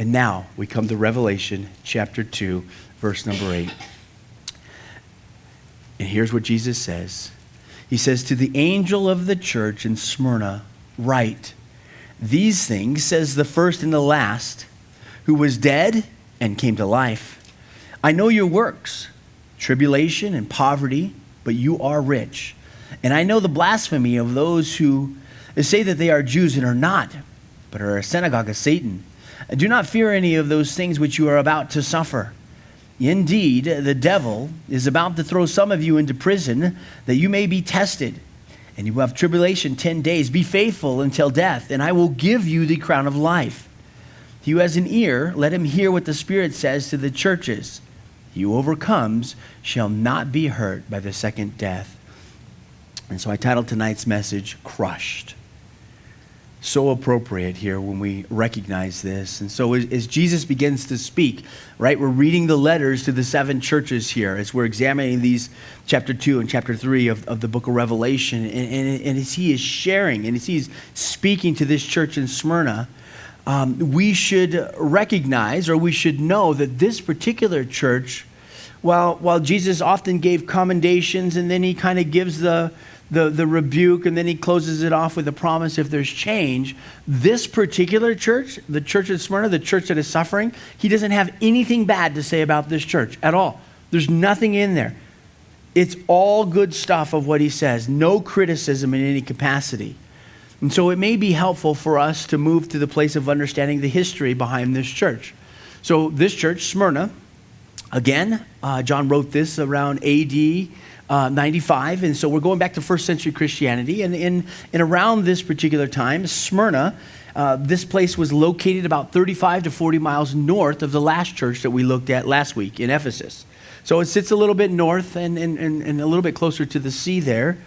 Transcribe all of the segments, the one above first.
And now we come to Revelation chapter 2, verse number 8. And here's what Jesus says. He says, to the angel of the church in Smyrna, write, these things says the first and the last, who was dead and came to life. I know your works, tribulation and poverty, but you are rich. And I know the blasphemy of those who say that they are Jews and are not, but are a synagogue of Satan. Do not fear any of those things which you are about to suffer. Indeed, the devil is about to throw some of you into prison that you may be tested. And you will have tribulation 10 days. Be faithful until death, and I will give you the crown of life. He who has an ear, let him hear what the Spirit says to the churches. He who overcomes shall not be hurt by the second death. And so I titled tonight's message, Crushed. So appropriate here when we recognize this. And so as Jesus begins to speak, right, we're reading the letters to the 7 churches here as we're examining these chapter 2 and chapter 3 of the book of Revelation. And as he is sharing and as he's speaking to this church in Smyrna, we should recognize, or we should know, that this particular church, while Jesus often gave commendations and then he kind of gives the rebuke, and then he closes it off with a promise if there's change. This particular church, the church of Smyrna, the church that is suffering, he doesn't have anything bad to say about this church at all. There's nothing in there. It's all good stuff of what he says. No criticism in any capacity. And so it may be helpful for us to move to the place of understanding the history behind this church. So this church, Smyrna, again, John wrote this around AD 95, and so we're going back to first century Christianity, and in around this particular time, Smyrna, this place was located about 35 to 40 miles north of the last church that we looked at last week in Ephesus. So it sits a little bit north and a little bit closer to the sea there.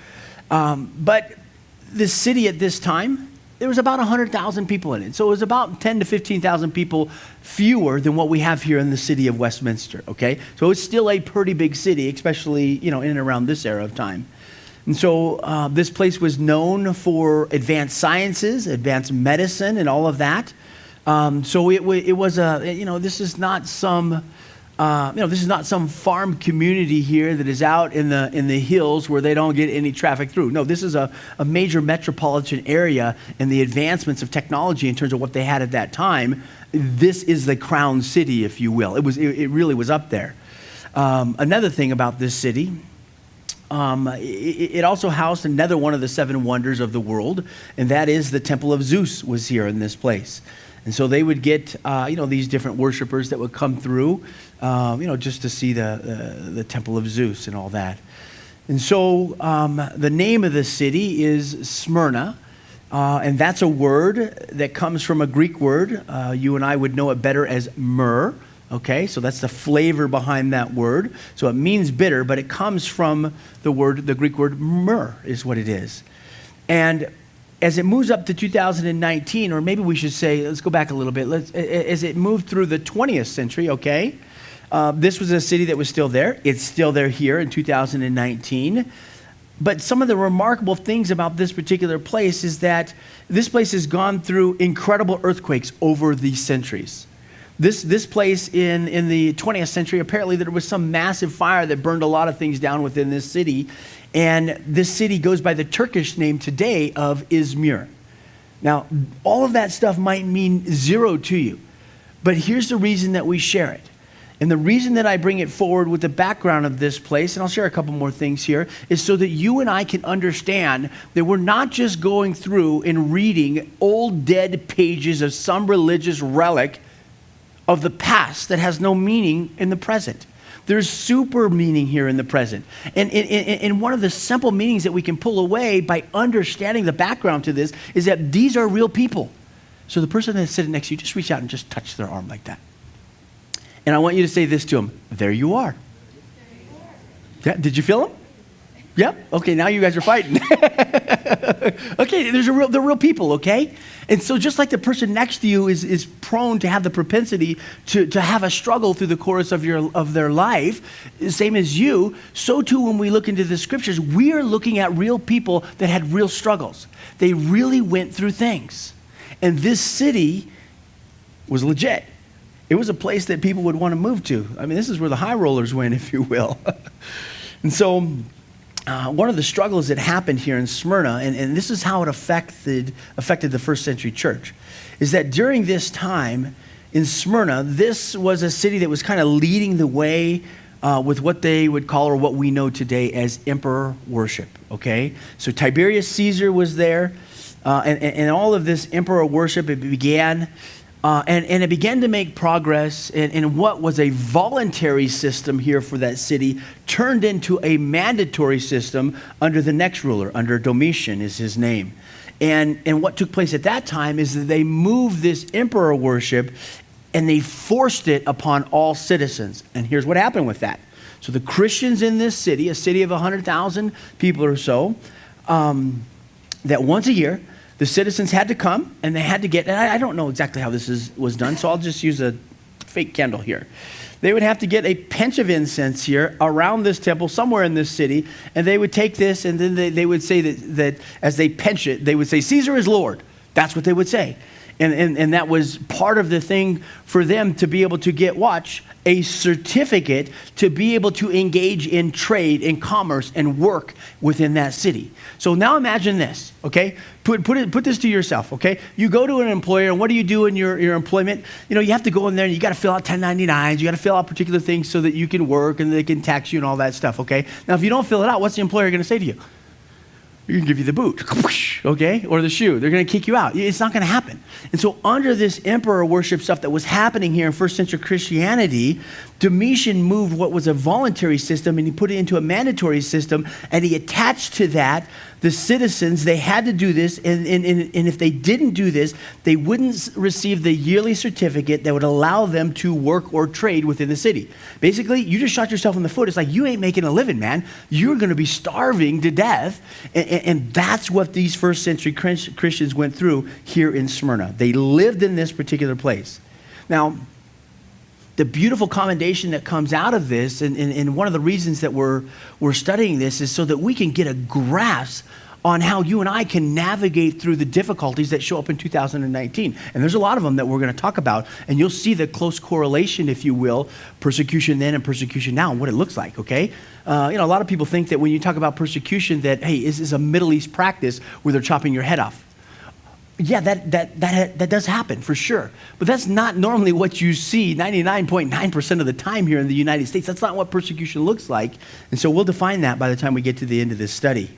But the city at this time, there was about 100,000 people in it. So it was about 10 to 15,000 people fewer than what we have here in the city of Westminster, okay? So it's still a pretty big city, especially, in and around this era of time. And so this place was known for advanced sciences, advanced medicine, and all of that. So it was this is not some... this is not some farm community here that is out in the hills where they don't get any traffic through. No, this is a major metropolitan area, and the advancements of technology in terms of what they had at that time, this is the crown city, if you will. It really was up there. Another thing about this city, it also housed another one of the 7 wonders of the world, and that is the Temple of Zeus was here in this place. And so they would get, these different worshipers that would come through, just to see the Temple of Zeus and all that. And so the name of the city is Smyrna, and that's a word that comes from a Greek word. You and I would know it better as myrrh. Okay, so that's the flavor behind that word. So it means bitter, but it comes from the Greek word myrrh is what it is. And as it moves up to 2019, or maybe we should say, let's go back a little bit. As it moved through the 20th century, okay, this was a city that was still there. It's still there here in 2019. But some of the remarkable things about this particular place is that this place has gone through incredible earthquakes over the centuries. This place in the 20th century, apparently there was some massive fire that burned a lot of things down within this city. And this city goes by the Turkish name today of Izmir. Now, all of that stuff might mean zero to you, but here's the reason that we share it. And the reason that I bring it forward with the background of this place, and I'll share a couple more things here, is so that you and I can understand that we're not just going through and reading old dead pages of some religious relic of the past that has no meaning in the present. There's super meaning here in the present. And one of the simple meanings that we can pull away by understanding the background to this is that these are real people. So the person that's sitting next to you, just reach out and just touch their arm like that. And I want you to say this to them. There you are. Yeah, did you feel them? Yep. Okay, now you guys are fighting. Okay, they're real people, okay? And so just like the person next to you is prone to have the propensity to have a struggle through the course of their life, same as you, so too when we look into the scriptures, we are looking at real people that had real struggles. They really went through things. And this city was legit. It was a place that people would want to move to. I mean, this is where the high rollers went, if you will. And so one of the struggles that happened here in Smyrna, and this is how it affected the first century church, is that during this time in Smyrna, this was a city that was kind of leading the way with what they would call, or what we know today as, emperor worship, okay? So Tiberius Caesar was there, and all of this emperor worship, it began, and it began to make progress, and what was a voluntary system here for that city turned into a mandatory system under the next ruler, under Domitian is his name. And what took place at that time is that they moved this emperor worship and they forced it upon all citizens. And here's what happened with that. So the Christians in this city, a city of 100,000 people or so, that once a year, the citizens had to come and they had to get, and I don't know exactly how this was done, so I'll just use a fake candle here. They would have to get a pinch of incense here around this temple somewhere in this city, and they would take this, and then they would say that as they pinch it, they would say, "Caesar is Lord." That's what they would say. And that was part of the thing for them to be able to get, watch, a certificate to be able to engage in trade and commerce and work within that city. So now imagine this, okay? Put this to yourself, okay? You go to an employer, and what do you do in your employment? You know, you have to go in there and you got to fill out 1099s. You got to fill out particular things so that you can work and they can tax you and all that stuff, okay? Now, if you don't fill it out, what's the employer going to say to you? They're going to give you the boot, okay, or the shoe. They're going to kick you out. It's not going to happen. And so under this emperor worship stuff that was happening here in first century Christianity, Domitian moved what was a voluntary system and he put it into a mandatory system, and he attached to that the citizens. They had to do this, and if they didn't do this, they wouldn't receive the yearly certificate that would allow them to work or trade within the city. Basically, you just shot yourself in the foot. It's like, you ain't making a living, man. You're going to be starving to death. And that's what these first century Christians went through here in Smyrna. They lived in this particular place. Now, the beautiful commendation that comes out of this, and one of the reasons that we're studying this, is so that we can get a grasp on how you and I can navigate through the difficulties that show up in 2019. And there's a lot of them that we're going to talk about, and you'll see the close correlation, if you will, persecution then and persecution now, and what it looks like, okay? A lot of people think that when you talk about persecution that, hey, this is a Middle East practice where they're chopping your head off. Yeah, that does happen for sure. But that's not normally what you see 99.9% of the time here in the United States. That's not what persecution looks like. And so we'll define that by the time we get to the end of this study.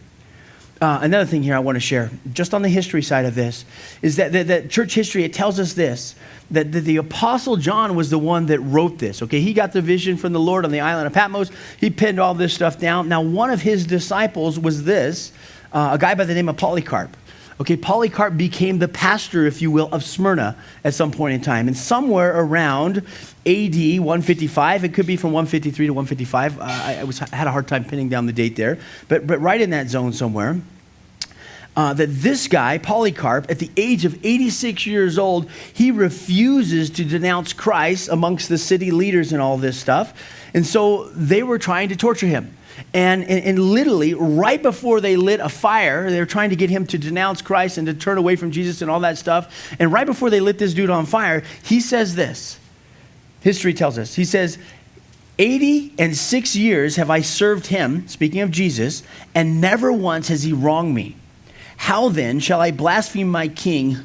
Another thing here I want to share, just on the history side of this, is that church history, it tells us this, that the Apostle John was the one that wrote this, okay? He got the vision from the Lord on the island of Patmos. He penned all this stuff down. Now, one of his disciples was this, a guy by the name of Polycarp. Okay, Polycarp became the pastor, if you will, of Smyrna at some point in time. And somewhere around AD 155, it could be from 153 to 155. I had a hard time pinning down the date there. But right in that zone somewhere, that this guy, Polycarp, at the age of 86 years old, he refuses to denounce Christ amongst the city leaders and all this stuff. And so they were trying to torture him. And literally, right before they lit a fire, they were trying to get him to denounce Christ and to turn away from Jesus and all that stuff. And right before they lit this dude on fire, he says this. History tells us. He says, 86 years have I served him, speaking of Jesus, and never once has he wronged me. How then shall I blaspheme my king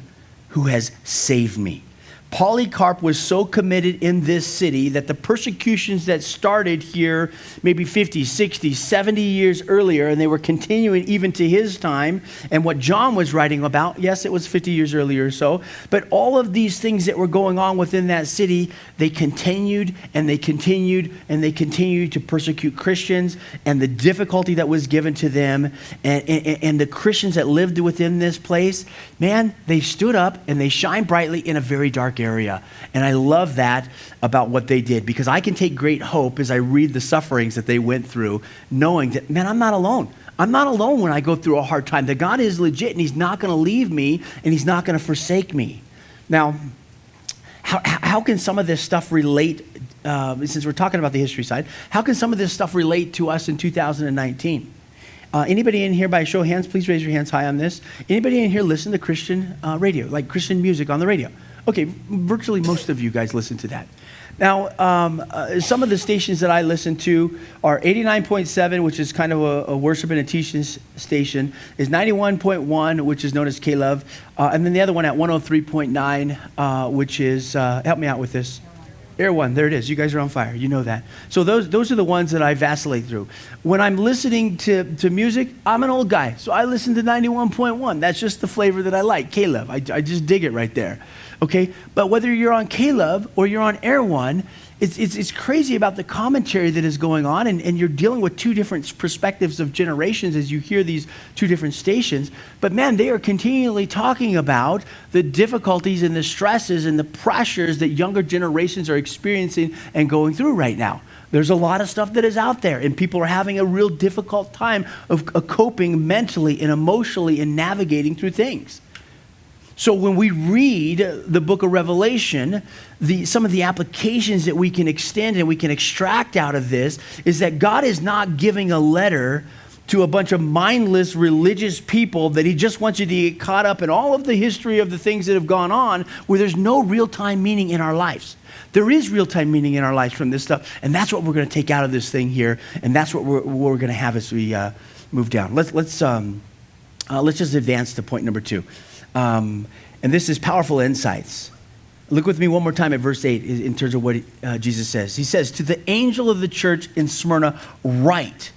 who has saved me? Polycarp was so committed in this city that the persecutions that started here maybe 50, 60, 70 years earlier, and they were continuing even to his time, and what John was writing about, yes, it was 50 years earlier or so, but all of these things that were going on within that city, they continued and they continued and they continued to persecute Christians, and the difficulty that was given to them, and the Christians that lived within this place, man, they stood up and they shined brightly in a very dark area. And I love that about what they did, because I can take great hope as I read the sufferings that they went through, knowing that, man, I'm not alone. I'm not alone when I go through a hard time. That God is legit, and he's not going to leave me, and he's not going to forsake me. Now, how can some of this stuff relate, since we're talking about the history side, how can some of this stuff relate to us in 2019? Anybody in here, by a show of hands, please raise your hands high on this. Anybody in here listen to Christian radio, like Christian music on the radio? Okay, virtually most of you guys listen to that. Now, some of the stations that I listen to are 89.7, which is kind of a worship and a teaching station, is 91.1, which is known as K-Love, and then the other one at 103.9, which is, help me out with this. Air One, there it is. You guys are on fire. You know that. So those are the ones that I vacillate through. When I'm listening to music, I'm an old guy, so I listen to 91.1. That's just the flavor that I like, K-Love. I just dig it right there. Okay, but whether you're on K-Love or you're on Air One, it's crazy about the commentary that is going on, and you're dealing with two different perspectives of generations as you hear these two different stations. But man, they are continually talking about the difficulties and the stresses and the pressures that younger generations are experiencing and going through right now. There's a lot of stuff that is out there, and people are having a real difficult time of coping mentally and emotionally and navigating through things. So when we read the book of Revelation, some of the applications that we can extend and we can extract out of this is that God is not giving a letter to a bunch of mindless religious people that he just wants you to get caught up in all of the history of the things that have gone on where there's no real-time meaning in our lives. There is real-time meaning in our lives from this stuff, and that's what we're going to take out of this thing here, and that's what we're going to have as we move down. Let's just advance to point number 2. And this is powerful insights. Look with me one more time at verse 8 in terms of what Jesus says. He says, to the angel of the church in Smyrna, write.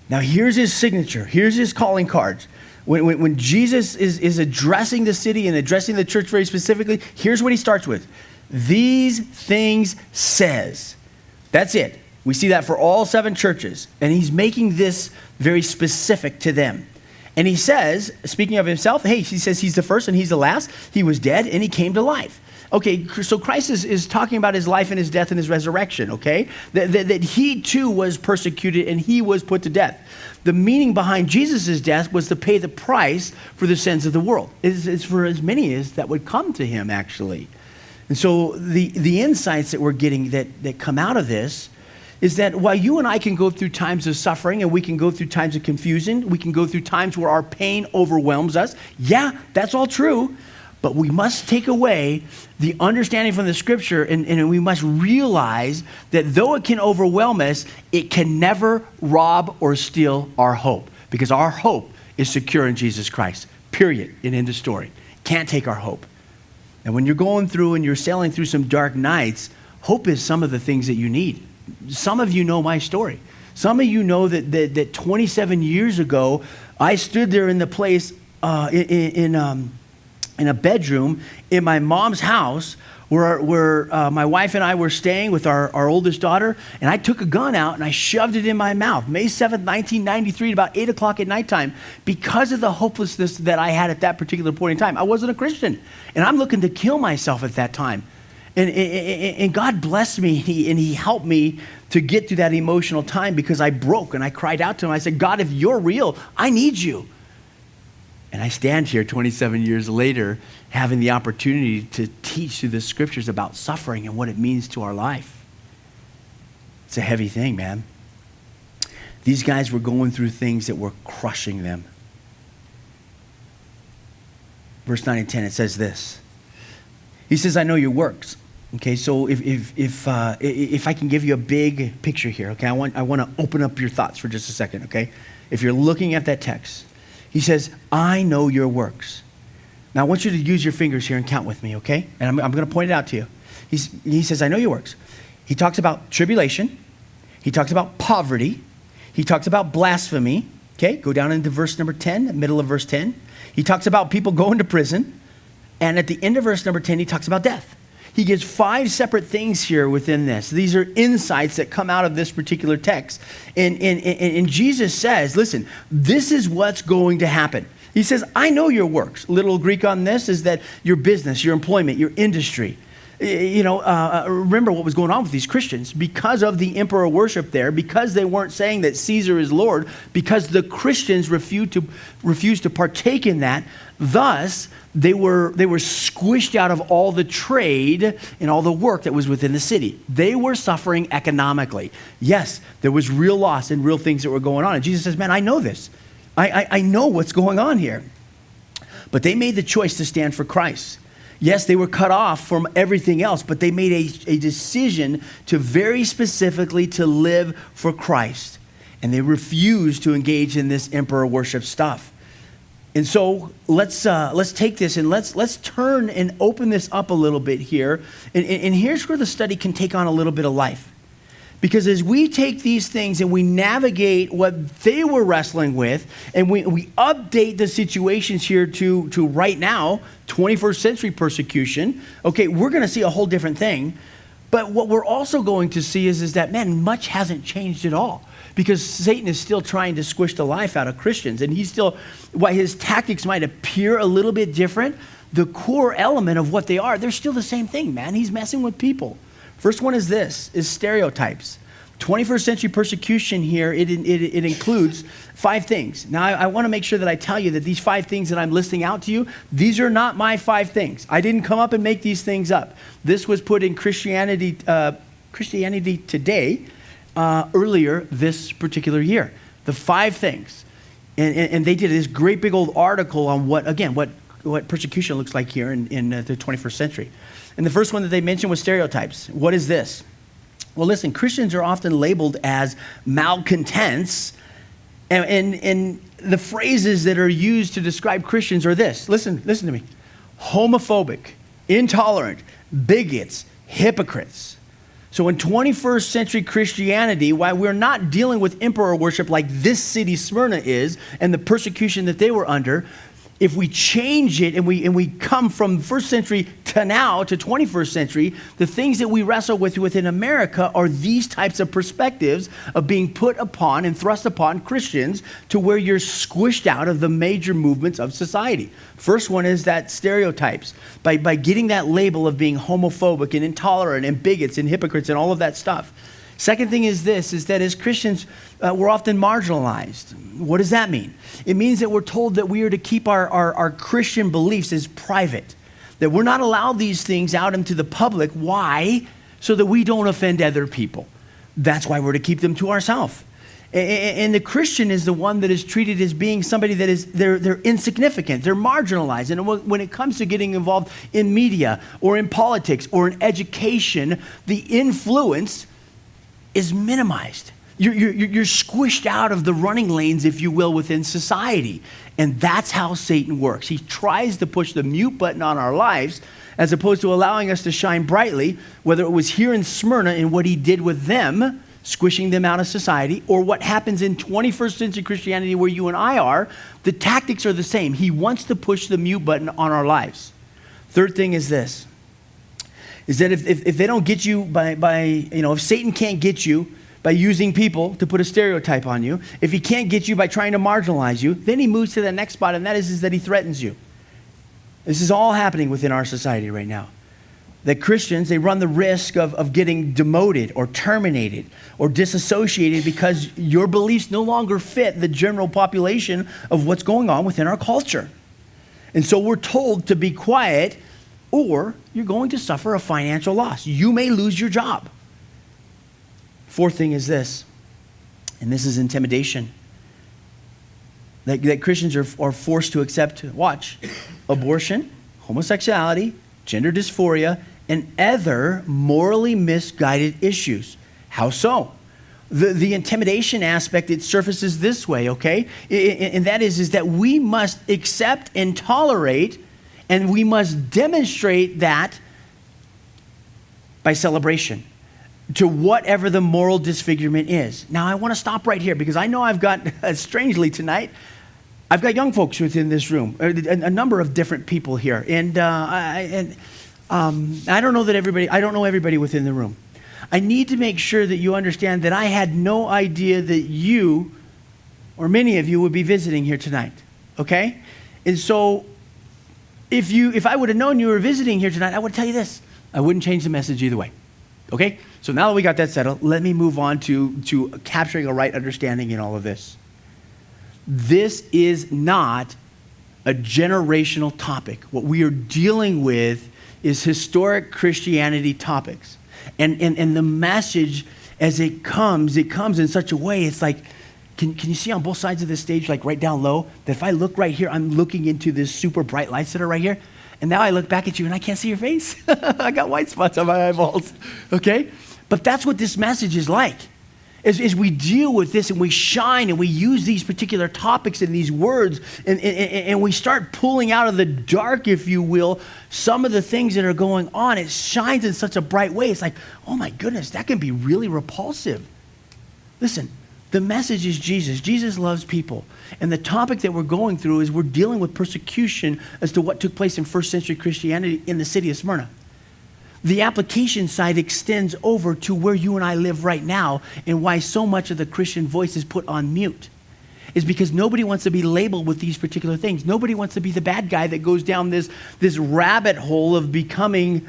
Now here's his signature. Here's his calling cards. When Jesus is addressing the city and addressing the church very specifically, here's what he starts with. These things says. That's it. We see that for all 7 churches. And he's making this very specific to them. And he says, speaking of himself, he says he's the first and he's the last. He was dead and he came to life. Okay, so Christ is talking about his life and his death and his resurrection, okay? That he too was persecuted and he was put to death. The meaning behind Jesus' death was to pay the price for the sins of the world. It's for as many as that would come to him, actually. And so the insights that we're getting that come out of this is that while you and I can go through times of suffering and we can go through times of confusion, we can go through times where our pain overwhelms us. Yeah, that's all true. But we must take away the understanding from the scripture and we must realize that though it can overwhelm us, it can never rob or steal our hope because our hope is secure in Jesus Christ, period, and end of story. Can't take our hope. And when you're going through and you're sailing through some dark nights, hope is some of the things that you need. Some of you know my story. Some of you know that 27 years ago, I stood there in the place in a bedroom in my mom's house where my wife and I were staying with our oldest daughter, and I took a gun out and I shoved it in my mouth. May 7th, 1993, at about 8 o'clock at nighttime, because of the hopelessness that I had at that particular point in time. I wasn't a Christian, and I'm looking to kill myself at that time. And God blessed me, and he helped me to get through that emotional time because I broke and I cried out to him. I said, God, if you're real, I need you. And I stand here 27 years later having the opportunity to teach through the scriptures about suffering and what it means to our life. It's a heavy thing, man. These guys were going through things that were crushing them. Verse 9 and 10, it says this. He says, I know your works. Okay, so if I can give you a big picture here, okay, I want to open up your thoughts for just a second, okay? If you're looking at that text, he says, I know your works. Now, I want you to use your fingers here and count with me, okay? And I'm going to point it out to you. He says, I know your works. He talks about tribulation. He talks about poverty. He talks about blasphemy, okay? Go down into verse number 10, middle of verse 10. He talks about people going to prison. And at the end of verse number 10, he talks about death. He gives 5 separate things here within this. These are insights that come out of this particular text. And Jesus says, listen, this is what's going to happen. He says, I know your works. Little Greek on this is that your business, your employment, your industry. Remember what was going on with these Christians. Because of the emperor worship there, because they weren't saying that Caesar is Lord, because the Christians refused to partake in that, thus they were squished out of all the trade and all the work that was within the city. They were suffering economically. Yes, there was real loss and real things that were going on. And Jesus says, man, I know this. I know what's going on here. But they made the choice to stand for Christ. Yes, they were cut off from everything else, but they made a decision to very specifically to live for Christ. And they refused to engage in this emperor worship stuff. And so let's take this and let's turn and open this up a little bit here. And here's where the study can take on a little bit of life. Because as we take these things and we navigate what they were wrestling with, and we update the situations here to right now, 21st century persecution, okay, we're going to see a whole different thing. But what we're also going to see is that, man, much hasn't changed at all. Because Satan is still trying to squish the life out of Christians. And he's still, while his tactics might appear a little bit different, the core element of what they are, they're still the same thing, man. He's messing with people. First one is stereotypes. 21st century persecution here, it includes 5 things. Now, I want to make sure that I tell you that these 5 things that I'm listing out to you, these are not my 5 things. I didn't come up and make these things up. This was put in Christianity Today earlier this particular year. The 5 things. And they did this great big old article on what persecution looks like here in the 21st century. And the first one that they mentioned was stereotypes. What is this? Well, listen, Christians are often labeled as malcontents, and the phrases that are used to describe Christians are this. Listen to me. Homophobic, intolerant, bigots, hypocrites. So in 21st century Christianity, while we're not dealing with emperor worship like this city Smyrna is and the persecution that they were under, if we change it and we come from first century to now to 21st century, the things that we wrestle with within America are these types of perspectives of being put upon and thrust upon Christians to where you're squished out of the major movements of society. First one is that stereotypes. By getting that label of being homophobic and intolerant and bigots and hypocrites and all of that stuff. Second thing is this, is that as Christians, we're often marginalized. What does that mean? It means that we're told that we are to keep our Christian beliefs as private, that we're not allowed these things out into the public. Why? So that we don't offend other people. That's why we're to keep them to ourselves. And the Christian is the one that is treated as being somebody that is, they're insignificant, they're marginalized. And when it comes to getting involved in media or in politics or in education, the influence is minimized. You're squished out of the running lanes, if you will, within society. And that's how Satan works. He tries to push the mute button on our lives as opposed to allowing us to shine brightly, whether it was here in Smyrna and what he did with them, squishing them out of society, or what happens in 21st century Christianity where you and I are. The tactics are the same. He wants to push the mute button on our lives. Third thing is this, is that if they don't get you if Satan can't get you by using people to put a stereotype on you, if he can't get you by trying to marginalize you, then he moves to the next spot, and that is that he threatens you. This is all happening within our society right now. That Christians, they run the risk of getting demoted or terminated or disassociated because your beliefs no longer fit the general population of what's going on within our culture. And so we're told to be quiet, or you're going to suffer a financial loss. You may lose your job. Fourth thing is this, and this is intimidation. That Christians are forced to accept, watch, abortion, homosexuality, gender dysphoria, and other morally misguided issues. How so? The intimidation aspect, it surfaces this way, okay? And that is that we must accept and tolerate, and we must demonstrate that by celebration to whatever the moral disfigurement is. Now, I want to stop right here because I know I've got, strangely tonight, I've got young folks within this room, a number of different people here. And I don't know everybody within the room. I need to make sure that you understand that I had no idea that you, or many of you, would be visiting here tonight, okay? And so, if I would have known you were visiting here tonight, I would tell you this. I wouldn't change the message either way, okay? So now that we got that settled, let me move on to capturing a right understanding in all of this. This is not a generational topic. What we are dealing with is historic Christianity topics. And the message, as it comes in such a way, it's like, can you see on both sides of this stage, like right down low, that if I look right here, I'm looking into this super bright lights that are right here. And now I look back at you and I can't see your face. I got white spots on my eyeballs, okay? But that's what this message is like. As we deal with this and we shine and we use these particular topics and these words and we start pulling out of the dark, if you will, some of the things that are going on, it shines in such a bright way. It's like, oh my goodness, that can be really repulsive. Listen, the message is Jesus. Jesus loves people. And the topic that we're going through is we're dealing with persecution as to what took place in first century Christianity in the city of Smyrna. The application side extends over to where you and I live right now, and why so much of the Christian voice is put on mute is because nobody wants to be labeled with these particular things. Nobody wants to be the bad guy that goes down this rabbit hole of becoming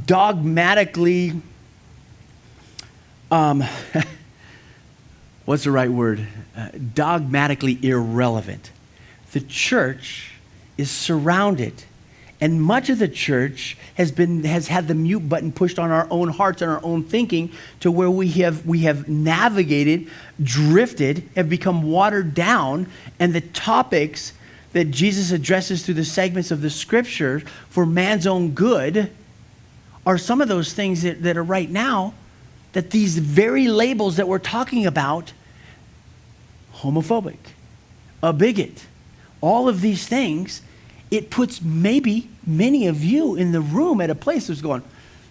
dogmatically, what's the right word? Dogmatically irrelevant. The church is surrounded. And much of the church has had the mute button pushed on our own hearts and our own thinking to where we have navigated, drifted, have become watered down, and the topics that Jesus addresses through the segments of the scripture for man's own good are some of those things that are right now, that these very labels that we're talking about, homophobic, a bigot, all of these things, it puts maybe many of you in the room at a place that's going,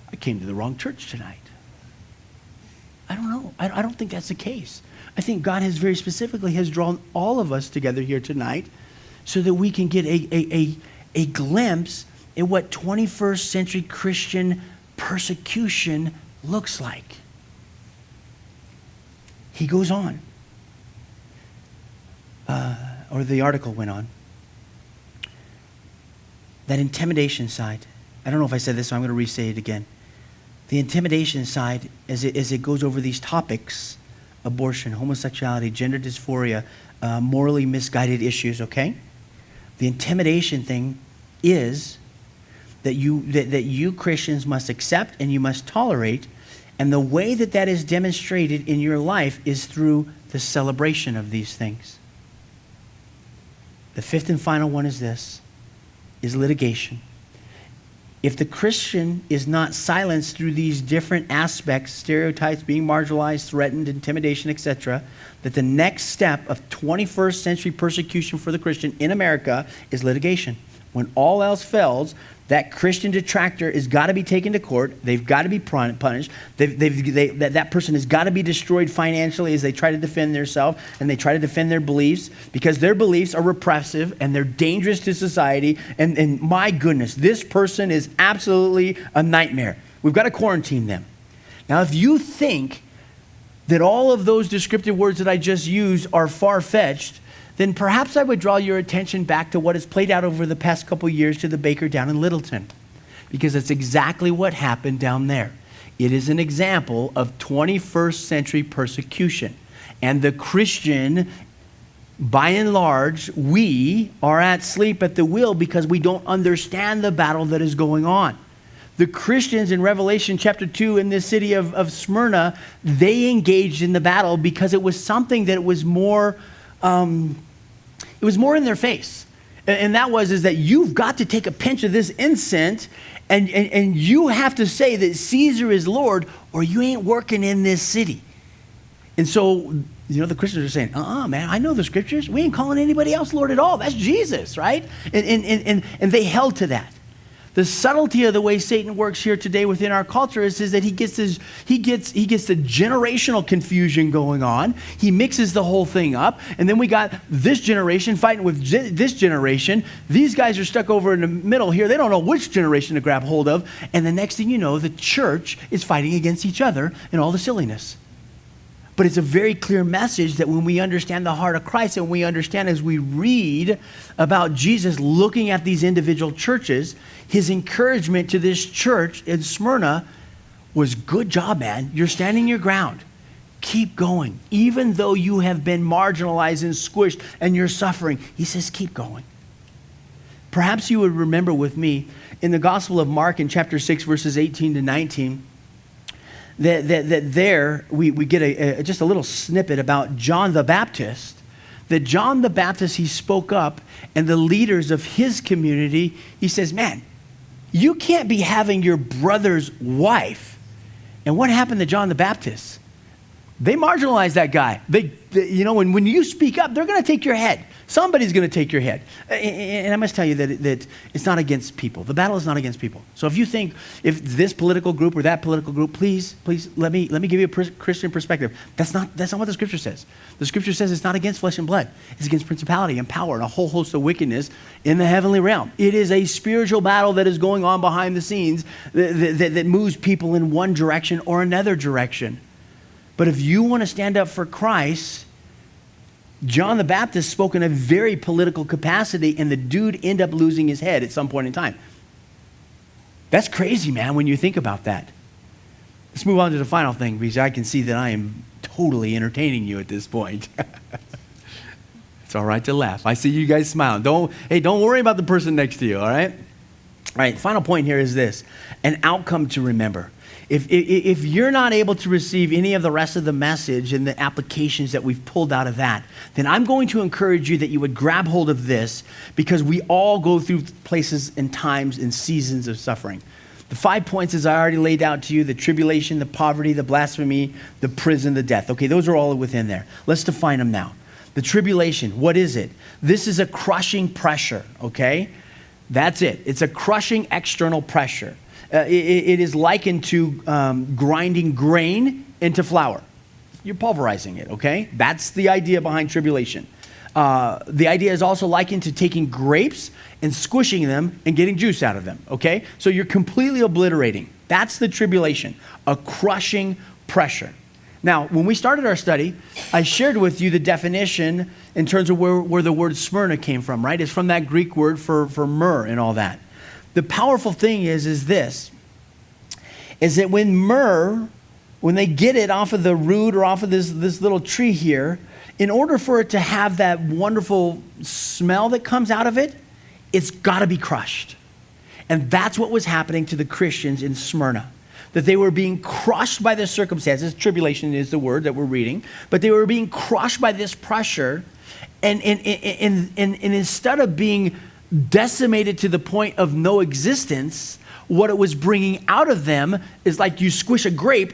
I came to the wrong church tonight. I don't know. I don't think that's the case. I think God has very specifically has drawn all of us together here tonight so that we can get a glimpse at what 21st century Christian persecution looks like. He goes on. Or the article went on. That intimidation side, I don't know if I said this, so I'm going to re-say it again. The intimidation side, as it goes over these topics, abortion, homosexuality, gender dysphoria, morally misguided issues, okay? The intimidation thing is that you Christians must accept and you must tolerate, and the way that is demonstrated in your life is through the celebration of these things. The fifth and final one is this. Is litigation. If the Christian is not silenced through these different aspects, stereotypes, being marginalized, threatened, intimidation, etc., that the next step of 21st century persecution for the Christian in America is litigation. When all else fails, that Christian detractor has got to be taken to court. They've got to be punished. That person has got to be destroyed financially as they try to defend themselves and they try to defend their beliefs, because their beliefs are repressive and they're dangerous to society. And my goodness, this person is absolutely a nightmare. We've got to quarantine them. Now, if you think that all of those descriptive words that I just used are far-fetched, then perhaps I would draw your attention back to what has played out over the past couple years to the baker down in Littleton, because that's exactly what happened down there. It is an example of 21st century persecution. And the Christian, by and large, we are at sleep at the wheel because we don't understand the battle that is going on. The Christians in Revelation chapter 2 in this city of Smyrna, they engaged in the battle because it was something that was more... it was more in their face. And that is that you've got to take a pinch of this incense and you have to say that Caesar is Lord, or you ain't working in this city. And so, the Christians are saying, man, I know the scriptures. We ain't calling anybody else Lord at all. That's Jesus, right? And they held to that. The subtlety of the way Satan works here today within our culture is that he gets the generational confusion going on. He mixes the whole thing up, and then we got this generation fighting with this generation. These guys are stuck over in the middle here. They don't know which generation to grab hold of, and the next thing you know, the church is fighting against each other in all the silliness. But it's a very clear message that when we understand the heart of Christ, and we understand as we read about Jesus looking at these individual churches, his encouragement to this church in Smyrna was, good job, man. You're standing your ground. Keep going. Even though you have been marginalized and squished and you're suffering, he says, keep going. Perhaps you would remember with me in the Gospel of Mark in chapter 6, verses 18 to 19, that there we get just a little snippet about John the Baptist that John the Baptist, he spoke up, and the leaders of his community, he says, man, you can't be having your brother's wife. And what happened to John the Baptist? They marginalized that guy. When you speak up, they're going to take your head. Somebody's going to take your head. And I must tell you that it's not against people. The battle is not against people. So if you think, if this political group or that political group, please let me give you a Christian perspective. That's not what the scripture says. The scripture says it's not against flesh and blood. It's against principality and power and a whole host of wickedness in the heavenly realm. It is a spiritual battle that is going on behind the scenes that moves people in one direction or another direction. But if you want to stand up for Christ, John the Baptist spoke in a very political capacity, and the dude ended up losing his head at some point in time. That's crazy, man, when you think about that. Let's move on to the final thing, because I can see that I am totally entertaining you at this point. It's all right to laugh. I see you guys smiling. Don't worry about the person next to you, all right? All right, the final point here is this: an outcome to remember. If you're not able to receive any of the rest of the message and the applications that we've pulled out of that, then I'm going to encourage you that you would grab hold of this, because we all go through places and times and seasons of suffering. The 5 points, as I already laid out to you: the tribulation, the poverty, the blasphemy, the prison, the death. Okay, those are all within there. Let's define them now. The tribulation, what is it? This is a crushing pressure, okay? That's it. It's a crushing external pressure. It is likened to grinding grain into flour. You're pulverizing it, okay? That's the idea behind tribulation. The idea is also likened to taking grapes and squishing them and getting juice out of them, okay? So you're completely obliterating. That's the tribulation, a crushing pressure. Now, when we started our study, I shared with you the definition in terms of where the word Smyrna came from, right? It's from that Greek word for myrrh and all that. The powerful thing is that when myrrh, when they get it off of the root or off of this little tree here, in order for it to have that wonderful smell that comes out of it, it's got to be crushed. And that's what was happening to the Christians in Smyrna, that they were being crushed by the circumstances. Tribulation is the word that we're reading, but they were being crushed by this pressure, and instead of being decimated to the point of no existence, what it was bringing out of them is like you squish a grape.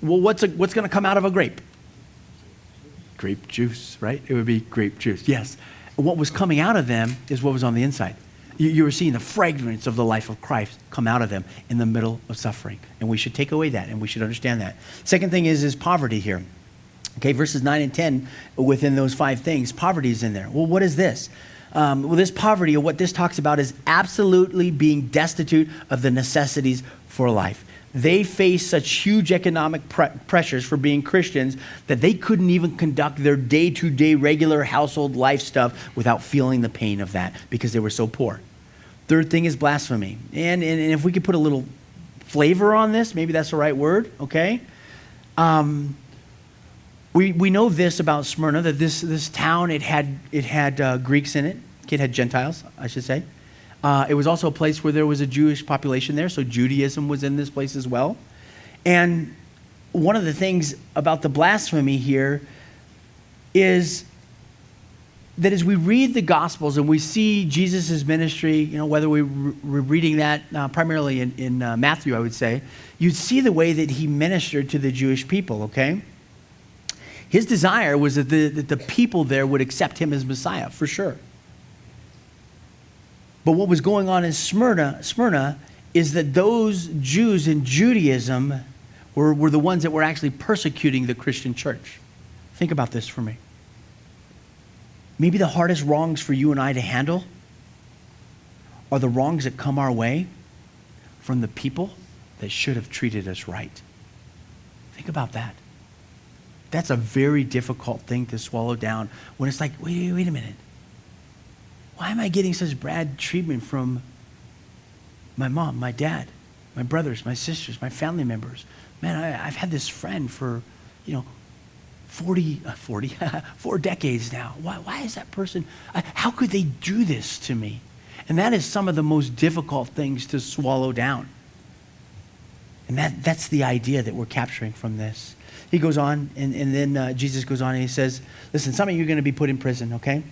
Well, what's going to come out of a grape? Grape juice, right? It would be grape juice, yes. And what was coming out of them is what was on the inside. You were seeing the fragrance of the life of Christ come out of them in the middle of suffering. And we should take away that, and we should understand that. Second thing is poverty here. Okay, verses 9 and 10, within those 5 things, poverty is in there. Well, what is this? This poverty, or what this talks about, is absolutely being destitute of the necessities for life. They face such huge economic pressures for being Christians that they couldn't even conduct their day-to-day regular household life stuff without feeling the pain of that, because they were so poor. Third thing is blasphemy. And if we could put a little flavor on this, maybe that's the right word, okay? We know this about Smyrna, that this town, it had Greeks in it. It had Gentiles, I should say. It was also a place where there was a Jewish population there, so Judaism was in this place as well. And one of the things about the blasphemy here is that as we read the Gospels and we see Jesus' ministry, whether we're reading that primarily in Matthew, I would say, you'd see the way that he ministered to the Jewish people, okay? His desire was that the people there would accept him as Messiah, for sure. But what was going on in Smyrna is that those Jews in Judaism were the ones that were actually persecuting the Christian church. Think about this for me. Maybe the hardest wrongs for you and I to handle are the wrongs that come our way from the people that should have treated us right. Think about that. That's a very difficult thing to swallow down when it's like, wait a minute. Why am I getting such bad treatment from my mom, my dad, my brothers, my sisters, my family members? Man, I've had this friend for, 4 decades now. Why is that person, how could they do this to me? And that is some of the most difficult things to swallow down. And that's the idea that we're capturing from this. He goes on, and then Jesus goes on and he says, listen, some of you are going to be put in prison, okay?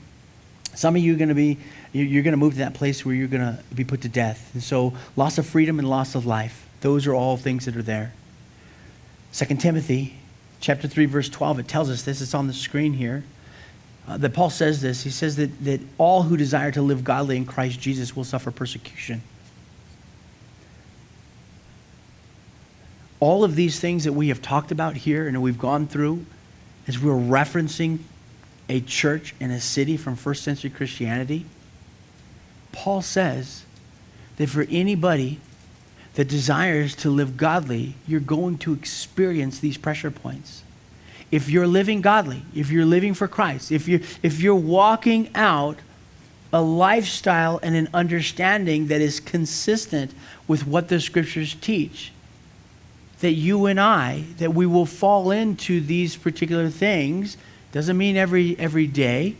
Some of you are going to be, you're going to move to that place where you're going to be put to death. And so loss of freedom and loss of life, those are all things that are there. 2 Timothy chapter 3, verse 12, it tells us this. It's on the screen here. That Paul says this. He says that all who desire to live godly in Christ Jesus will suffer persecution. All of these things that we have talked about here and we've gone through, as we're referencing a church and a city from first century Christianity, Paul says that for anybody that desires to live godly, you're going to experience these pressure points. If you're living godly, if you're living for Christ, if you're walking out a lifestyle and an understanding that is consistent with what the scriptures teach, that you and I, that we will fall into these particular things. Doesn't mean every day,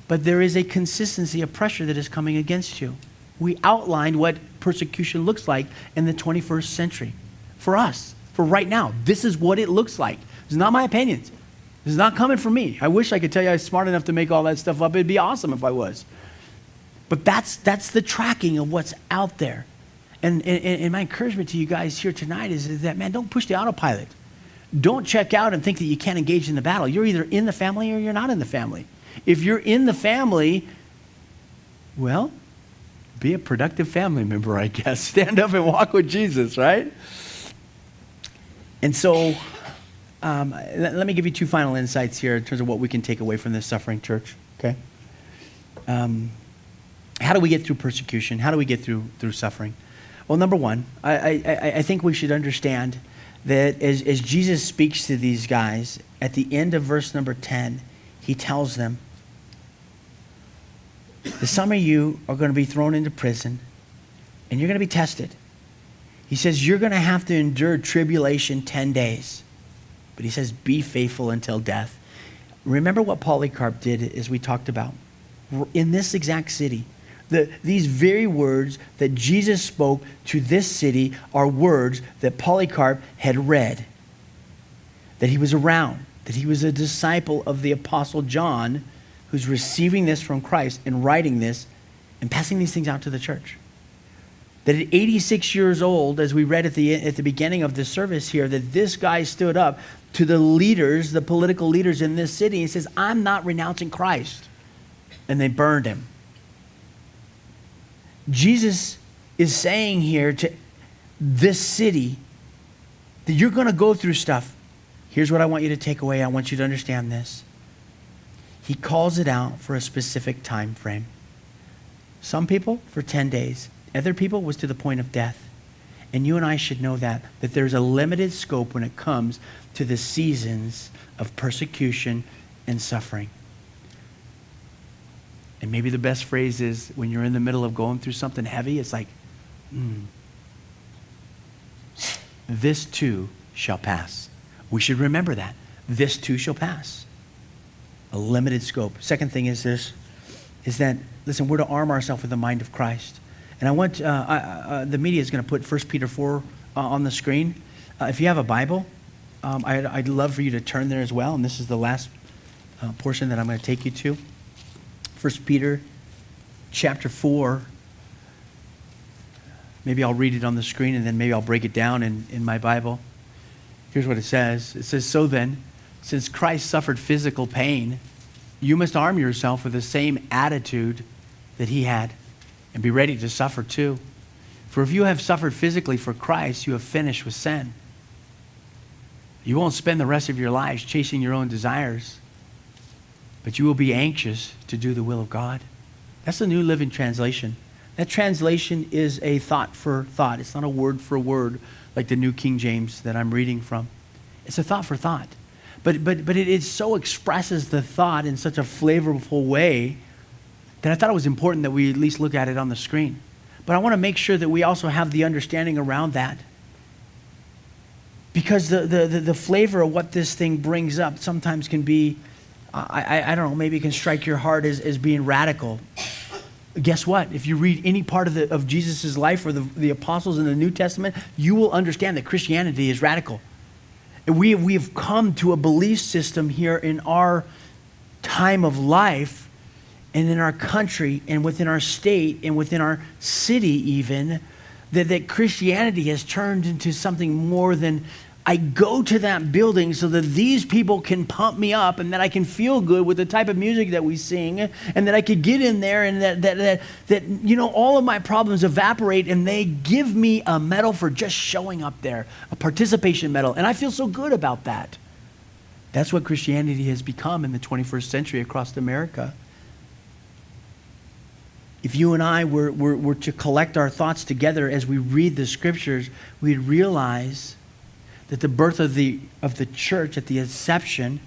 but there is a consistency of pressure that is coming against you. We outlined what persecution looks like in the 21st century. For us, for right now, this is what it looks like. It's not my opinions. This is not coming from me. I wish I could tell you I was smart enough to make all that stuff up. It'd be awesome if I was. But that's the tracking of what's out there. And my encouragement to you guys here tonight is that, man, don't push the autopilot. Don't check out and think that you can't engage in the battle. You're either in the family or you're not in the family. If you're in the family, well, be a productive family member, I guess. Stand up and walk with Jesus, right? And so let me give you two final insights here in terms of what we can take away from this suffering church, okay? How do we get through persecution? How do we get through suffering? Well, number one, I think we should understand that as Jesus speaks to these guys, at the end of verse number 10, he tells them that some of you are going to be thrown into prison and you're going to be tested. He says you're going to have to endure tribulation 10 days. But he says, be faithful until death. Remember what Polycarp did, as we talked about. In this exact city, these very words that Jesus spoke to this city are words that Polycarp had read, that he was around, that he was a disciple of the Apostle John, who's receiving this from Christ and writing this and passing these things out to the church. That at 86 years old, as we read at the beginning of the service here, that this guy stood up to the leaders, the political leaders in this city, and says, I'm not renouncing Christ. And they burned him. Jesus is saying here to this city that you're going to go through stuff. Here's what I want you to take away. I want you to understand this. He calls it out for a specific time frame. Some people for 10 days. Other people was to the point of death. And you and I should know that there's a limited scope when it comes to the seasons of persecution and suffering. And maybe the best phrase is when you're in the middle of going through something heavy, it's like, this too shall pass. We should remember that. This too shall pass. A limited scope. Second thing is this, is that, listen, we're to arm ourselves with the mind of Christ. And I want, the media is going to put 1 Peter 4 on the screen. If you have a Bible, I'd love for you to turn there as well. And this is the last portion that I'm going to take you to. 1 Peter chapter 4. Maybe I'll read it on the screen and then maybe I'll break it down in my Bible. Here's what it says. It says, so then, since Christ suffered physical pain, you must arm yourself with the same attitude that he had and be ready to suffer too. For if you have suffered physically for Christ, you have finished with sin. You won't spend the rest of your lives chasing your own desires, but you will be anxious to do the will of God. That's the New Living Translation. That translation is a thought for thought. It's not a word for word like the New King James that I'm reading from. It's a thought for thought. But it so expresses the thought in such a flavorful way that I thought it was important that we at least look at it on the screen. But I want to make sure that we also have the understanding around that. Because the flavor of what this thing brings up sometimes can be, I don't know, maybe it can strike your heart as being radical. Guess what? If you read any part of Jesus' life or the apostles in the New Testament, you will understand that Christianity is radical. And we have come to a belief system here in our time of life and in our country and within our state and within our city even, that Christianity has turned into something more than I go to that building so that these people can pump me up and that I can feel good with the type of music that we sing, and that I could get in there and that all of my problems evaporate and they give me a medal for just showing up there, a participation medal. And I feel so good about that. That's what Christianity has become in the 21st century across America. If you and I were to collect our thoughts together as we read the scriptures, we'd realize that the birth of the church at the inception,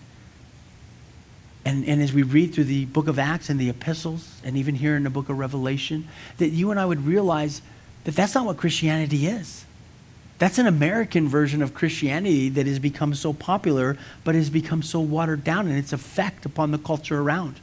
and as we read through the book of Acts and the epistles, and even here in the book of Revelation, that you and I would realize that that's not what Christianity is. That's an American version of Christianity that has become so popular, but has become so watered down in its effect upon the culture around.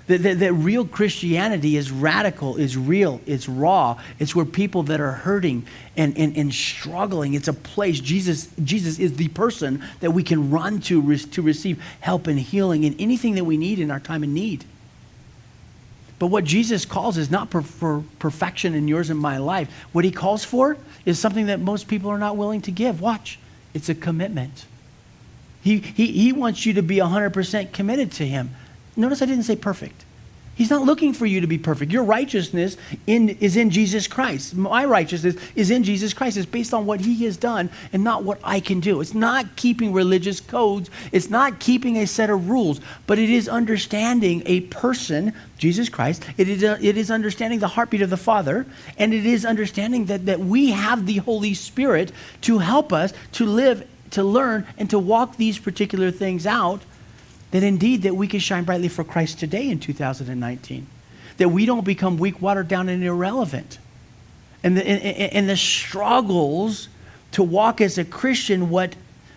That real Christianity is radical, is real, it's raw. It's where people that are hurting and struggling, it's a place. Jesus is the person that we can run to receive help and healing and anything that we need in our time of need. But what Jesus calls is not for perfection in yours and my life. What he calls for is something that most people are not willing to give. Watch, it's a commitment. He wants you to be 100% committed to him. Notice I didn't say perfect. He's not looking for you to be perfect. Your righteousness is in Jesus Christ. My righteousness is in Jesus Christ. It's based on what he has done and not what I can do. It's not keeping religious codes. It's not keeping a set of rules. But it is understanding a person, Jesus Christ. It is understanding the heartbeat of the Father. And it is understanding that we have the Holy Spirit to help us to live, to learn, and to walk these particular things out. That indeed that we can shine brightly for Christ today in 2019. That we don't become weak, watered down, and irrelevant. And the struggles to walk as a Christian, what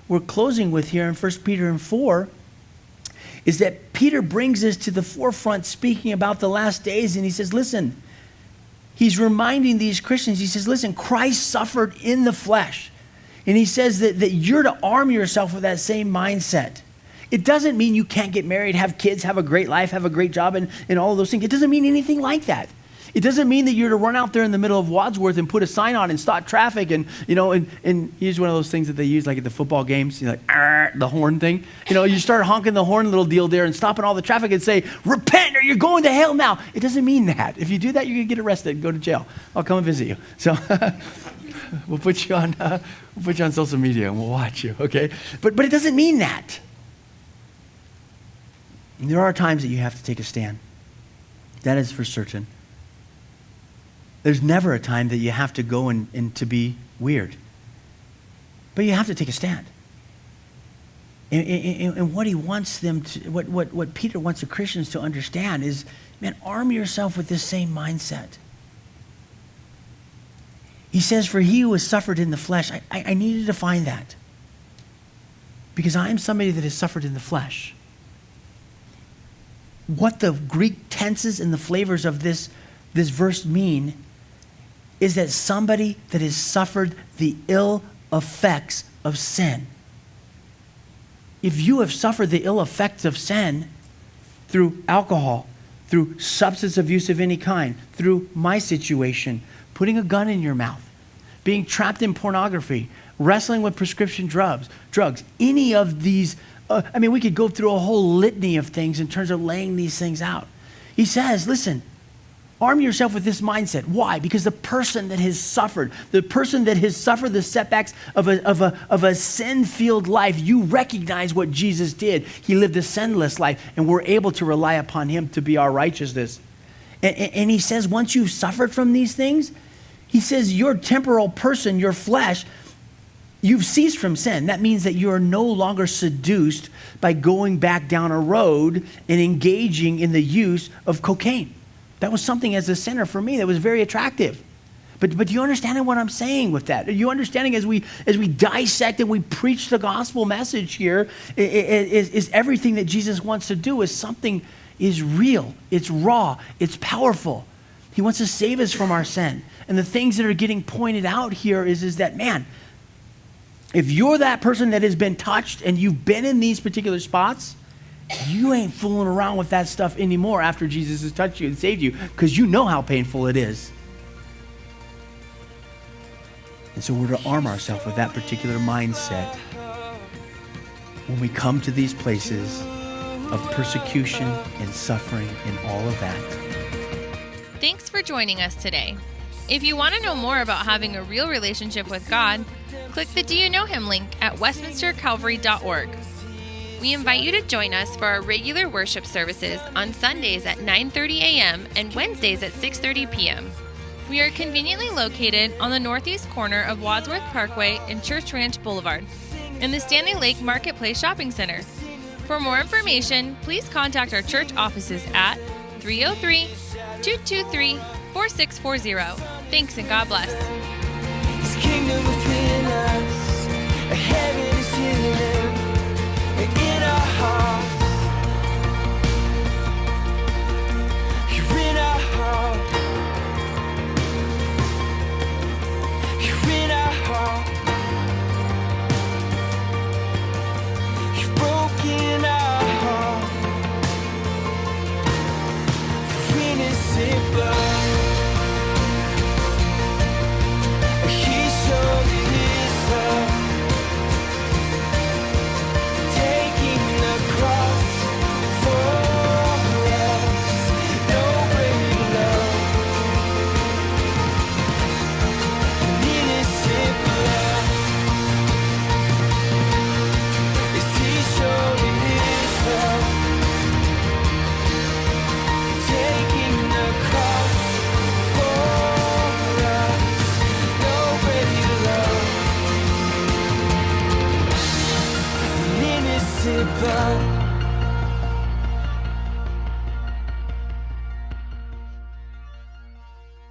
we're closing with here in 1 Peter and 4, is that Peter brings us to the forefront speaking about the last days. And he says, listen, he's reminding these Christians, he says, listen, Christ suffered in the flesh. And he says that you're to arm yourself with that same mindset. It doesn't mean you can't get married, have kids, have a great life, have a great job, and all of those things. It doesn't mean anything like that. It doesn't mean that you're to run out there in the middle of Wadsworth and put a sign on and stop traffic and use one of those things that they use like at the football games, the horn thing. You start honking the horn little deal there and stopping all the traffic and say, repent or you're going to hell now. It doesn't mean that. If you do that, you're going to get arrested and go to jail. I'll come and visit you. So we'll put you on social media and we'll watch you, okay? But it doesn't mean that. There are times that you have to take a stand. That is for certain. There's never a time that you have to go and to be weird. But you have to take a stand. And what he wants them to, what Peter wants the Christians to understand is, man, arm yourself with this same mindset. He says, for he who has suffered in the flesh, I need to define that. Because I am somebody that has suffered in the flesh. What the Greek tenses and the flavors of this verse mean is that somebody that has suffered the ill effects of sin. If you have suffered the ill effects of sin through alcohol, through substance abuse of any kind, through my situation, putting a gun in your mouth, being trapped in pornography, wrestling with prescription drugs, any of these. We could go through a whole litany of things in terms of laying these things out. He says, listen, arm yourself with this mindset. Why? Because the person that has suffered the setbacks of a sin-filled life, you recognize what Jesus did. He lived a sinless life, and we're able to rely upon him to be our righteousness. And he says, once you've suffered from these things, he says, your temporal person, your flesh, you've ceased from sin. That means that you are no longer seduced by going back down a road and engaging in the use of cocaine. That was something as a sinner for me that was very attractive. But do you understand what I'm saying with that? Are you understanding as we dissect and we preach the gospel message here, is everything that Jesus wants to do is something is real, it's raw, it's powerful. He wants to save us from our sin. And the things that are getting pointed out here is that, man, if you're that person that has been touched and you've been in these particular spots, you ain't fooling around with that stuff anymore after Jesus has touched you and saved you, because you know how painful it is. And so we're to arm ourselves with that particular mindset when we come to these places of persecution and suffering and all of that. Thanks for joining us today. If you want to know more about having a real relationship with God, click the Do You Know Him link at westminstercalvary.org. We invite you to join us for our regular worship services on Sundays at 9:30 a.m. and Wednesdays at 6:30 p.m. We are conveniently located on the northeast corner of Wadsworth Parkway and Church Ranch Boulevard in the Stanley Lake Marketplace Shopping Center. For more information, please contact our church offices at 303-223-4640. Thanks and God bless.